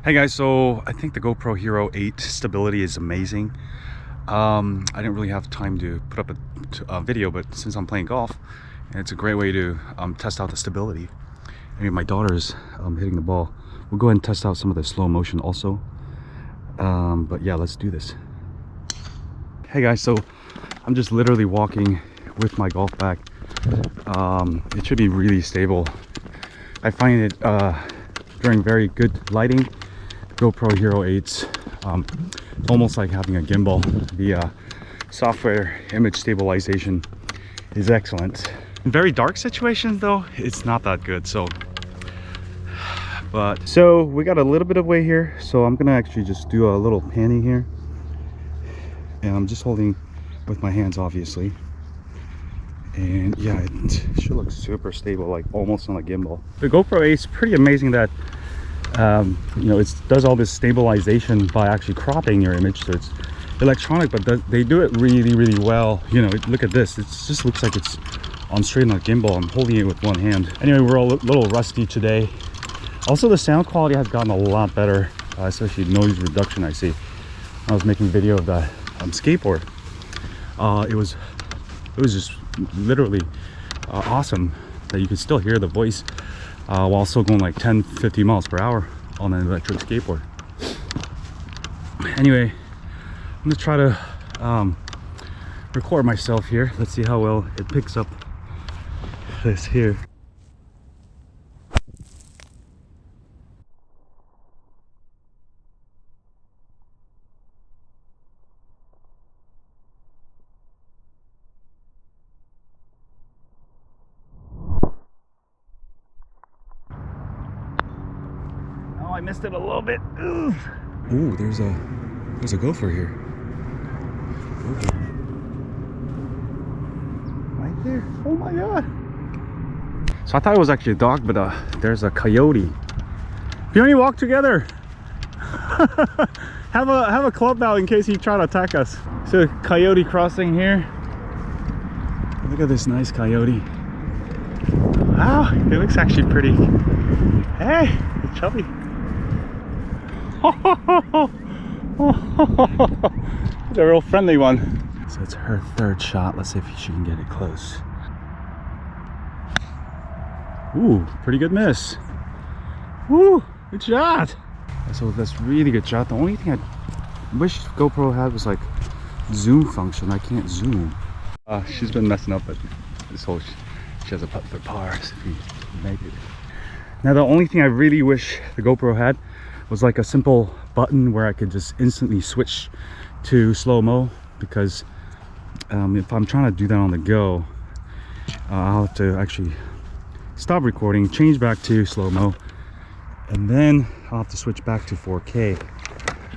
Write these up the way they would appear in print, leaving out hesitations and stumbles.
Hey guys, so I think the GoPro Hero 8 stability is amazing. I didn't really have time to put up a video, but since I'm playing golf, it's a great way to test out the stability. I mean, my daughter's hitting the ball. We'll go ahead and test out some of the slow motion also. But yeah, let's do this. Hey guys, so I'm just literally walking with my golf bag. It should be really stable. I find it during very good lighting. GoPro Hero 8's almost like having a gimbal. The software image stabilization is excellent. In very dark situations though, it's not that good. So we got a little bit of way here, so I'm gonna actually just do a little panning here, and I'm just holding with my hands obviously, and yeah, it should look super stable, like almost on a gimbal. The GoPro 8 is pretty amazing that you know, it does all this stabilization by actually cropping your image, so it's electronic, but they do it really well. You know, look at this, it just looks like it's on straight on a gimbal. I'm holding it with one hand. Anyway, we're all a little rusty today. Also, the sound quality has gotten a lot better, especially noise reduction. I see I was making a video of that skateboard. It was just literally awesome that you could still hear the voice while still going like 10-50 miles per hour on an electric skateboard. Anyway, I'm gonna try to record myself here. Let's see how well it picks up this here. I missed it a little bit. Ooh, there's a gopher here. Ooh. Right there. Oh my god. So I thought it was actually a dog, but there's a coyote. If you only walk together. have a club out in case he try to attack us. So coyote crossing here. Look at this nice coyote. Wow, it looks actually pretty. Hey, it's chubby. It's a real friendly one. So it's her third shot. Let's see if she can get it close. Ooh, pretty good miss. Woo, good shot. So that's really good shot. The only thing I wish GoPro had was like zoom function. I can't zoom. She's been messing up at this whole. She has a putt for par. So if we make it. Now the only thing I really wish the GoPro had was like a simple button where I could just instantly switch to slow-mo, because if I'm trying to do that on the go, I'll have to actually stop recording, change back to slow-mo, and then I'll have to switch back to 4K.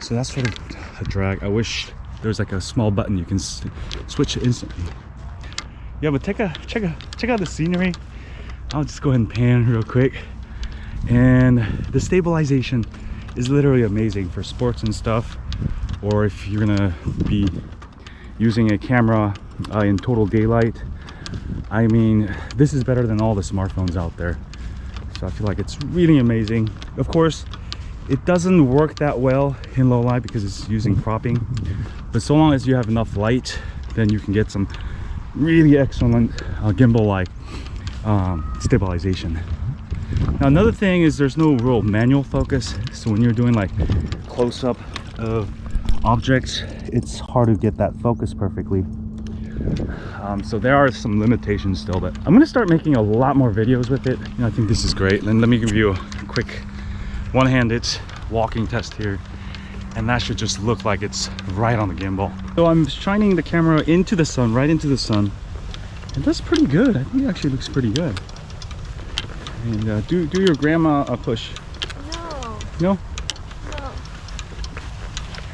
So that's sort of a drag. I wish there's like a small button you can switch it instantly. Yeah, but check out the scenery. I'll just go ahead and pan real quick. And the stabilization is literally amazing for sports and stuff, or if you're gonna be using a camera in total daylight. I mean, this is better than all the smartphones out there, so I feel like it's really amazing. Of course, it doesn't work that well in low light because it's using cropping, but so long as you have enough light, then you can get some really excellent gimbal-like stabilization. Now another thing is there's no real manual focus, so when you're doing like close-up of objects, it's hard to get that focus perfectly. So there are some limitations still, but I'm gonna start making a lot more videos with it. I think this is great. And let me give you a quick one-handed walking test here, and that should just look like it's right on the gimbal. So I'm shining the camera into the sun, right into the sun, and that's pretty good. I think it actually looks pretty good. And do your grandma a push. No. No? No.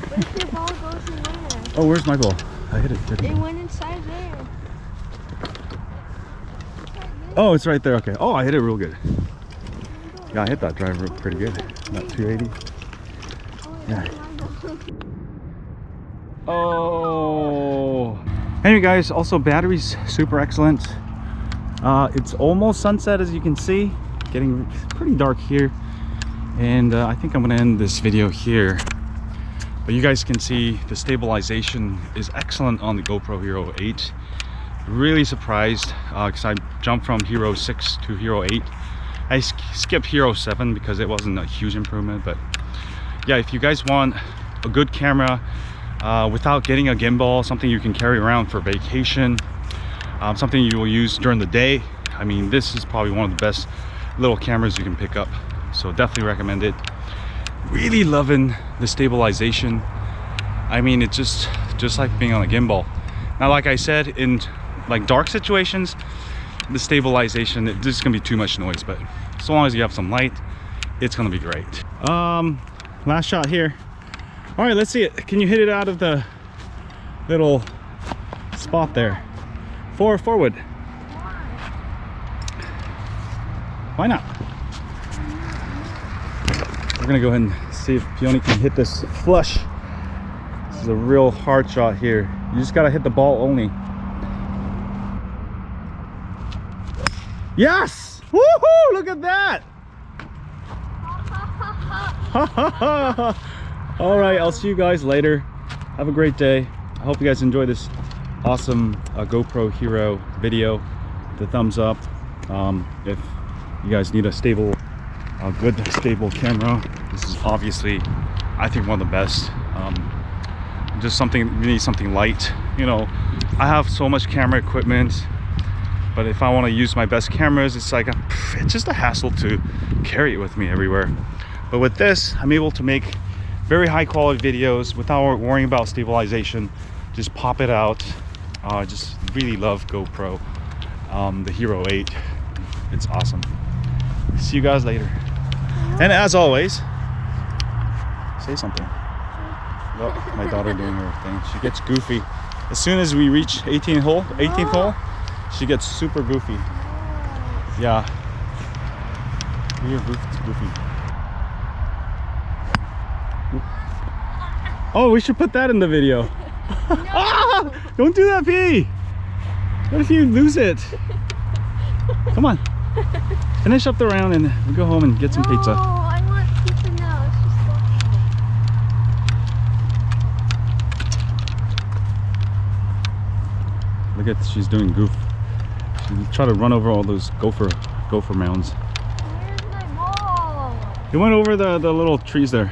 What if your ball goes in there? Oh, where's my ball? I hit it. It went inside there. Oh, it's right there. Okay. Oh, I hit it real good. Yeah, I hit that driver pretty good. About 280. Yeah. Oh. Anyway, guys, also battery's super excellent. It's almost sunset, as you can see. Getting pretty dark here. And I think I'm gonna end this video here. But you guys can see the stabilization is excellent on the GoPro Hero 8. Really surprised because I jumped from Hero 6 to Hero 8. I skipped Hero 7 because it wasn't a huge improvement. But yeah, if you guys want a good camera without getting a gimbal, something you can carry around for vacation, something you will use during the day, I mean, this is probably one of the best little cameras you can pick up. So definitely recommend it. Really loving the stabilization. I mean, it's just like being on a gimbal. Now, like I said, in like dark situations, the stabilization, this is gonna be too much noise, but so long as you have some light, it's gonna be great. Last shot here. All right, let's see it. Can you hit it out of the little spot there? Forward. Why not? We're gonna go ahead and see if Peony can hit this flush. This is a real hard shot here. You just gotta hit the ball only. Yes! Woohoo! Look at that! All right, I'll see you guys later. Have a great day. I hope you guys enjoy this awesome GoPro Hero video. The thumbs up. If you guys need a stable, good stable camera, this is obviously, I think, one of the best. Just something, you need something light. You know, I have so much camera equipment, but if I want to use my best cameras, it's like it's just a hassle to carry it with me everywhere. But with this, I'm able to make very high quality videos without worrying about stabilization. Just pop it out. I just really love GoPro, the Hero 8. It's awesome. See you guys later. And as always, say something. Look, my daughter doing her thing. She gets goofy. As soon as we reach 18th hole, she gets super goofy. Yeah. You're goofy. Oh, we should put that in the video. No. Ah, don't do that, P. What if you lose it? Come on. Finish up the round and we'll go home and get some pizza. No, I want pizza now. It's just so Look at, she's doing goof. She tried to run over all those gopher mounds. Where's my ball? He went over the little trees there.